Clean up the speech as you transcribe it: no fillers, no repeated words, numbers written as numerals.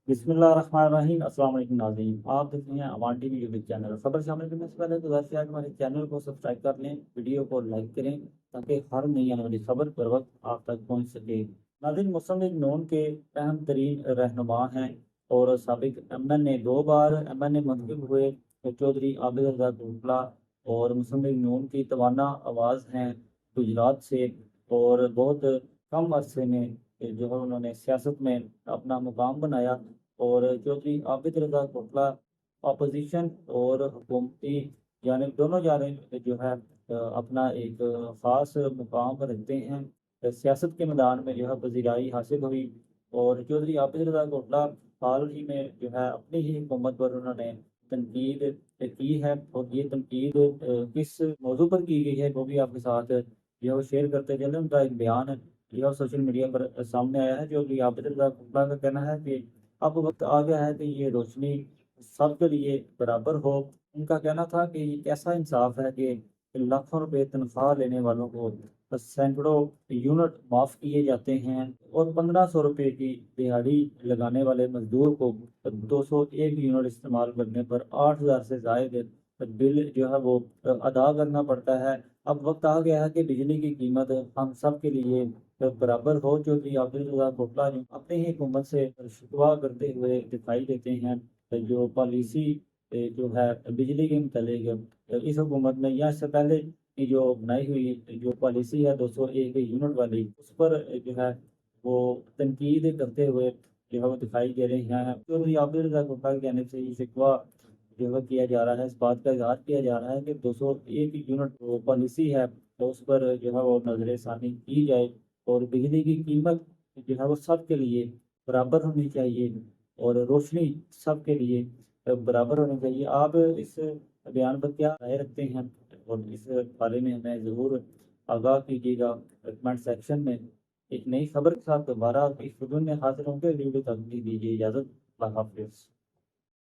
بسم اللہ الرحمن الرحیم۔ السلام علیکم ناظرین، آپ دیکھ رہے ہیں امان ٹی وی یوٹیوب چینل۔ خبر شامل کرنے سے پہلے گزارش ہے کہ ہمارے چینل کو سبسکرائب کر لیں، ویڈیو کو لائک کریں تاکہ ہر نئی آنے والی خبر پر وقت آپ تک پہنچ سکے۔ ناظرین، مسلم لیگ نون کے اہم ترین رہنما ہیں اور سابق ایم این اے، 2 بار ایم این اے منتخب ہوئے چودھری عابد رضا گوگلا، اور مسلم لیگ نون کی توانا آواز ہیں گجرات سے، اور بہت کم عرصے میں جو ہے انہوں نے سیاست میں اپنا مقام بنایا۔ اور چودھری عابد رضا گوگلا اپوزیشن اور حکومتی جانب دونوں جانب جو ہے اپنا ایک خاص مقام رکھتے ہیں۔ سیاست کے میدان میں جو ہے پذیرائی حاصل ہوئی، اور چودھری عابد رضا گوگلا حال ہی میں جو ہے اپنی ہی حکومت پر انہوں نے تنقید کی ہے، اور یہ تنقید کس موضوع پر کی گئی ہے وہ بھی آپ کے ساتھ جو ہے وہ شیئر کرتے چلیں۔ ان کا ایک بیان جو ہے سوشل میڈیا پر سامنے آیا ہے، جو کہ عابد رضا گوگلا کا کہنا ہے کہ اب وقت آ گیا ہے کہ یہ روشنی سب کے لیے برابر ہو۔ ان کا کہنا تھا کہ یہ کیسا انصاف ہے کہ لاکھوں روپے تنخواہ لینے والوں کو سینکڑوں یونٹ معاف کیے جاتے ہیں، اور 1500 روپے کی دہاڑی لگانے والے مزدور کو 201 یونٹ استعمال کرنے پر 8000 سے زائد بل جو ہے وہ ادا کرنا پڑتا ہے۔ اب وقت آ گیا ہے کہ بجلی کی قیمت ہم سب کے لیے برابر ہو۔ چودھری عابد رضا گوگلا جو اپنی ہی حکومت سے شکوہ کرتے ہوئے دکھائی دیتے ہیں، جو پالیسی جو ہے بجلی کے متعلق اس حکومت میں یا اس سے پہلے کی جو بنائی ہوئی جو پالیسی ہے 201 یونٹ والی، اس پر جو ہے وہ تنقید کرتے ہوئے جو ہے وہ دکھائی دے رہے ہیں۔ چودھری عابد رضا گوگلا کی جانب سے یہ شکوہ جو ہے کیا جا رہا ہے، اس بات کا اظہار کیا جا رہا ہے کہ 201 یونٹ وہ پالیسی ہے تو اس پر جو ہے وہ نظر ثانی کی جائے، اور بجلی کی قیمت جو ہے وہ سب کے لیے برابر ہونی چاہیے، اور روشنی سب کے لیے برابر ہونی چاہیے۔ آپ اس بیان پر کیا رائے رکھتے ہیں، اور اس بارے میں ہمیں ضرور آگاہ کیجیے گا کمنٹ سیکشن میں۔ ایک نئی خبر کے ساتھ دوبارہ اس خبر میں حاضر ہوں گے، ویڈیو تک دیجیے اجازت۔ اللہ حافظ۔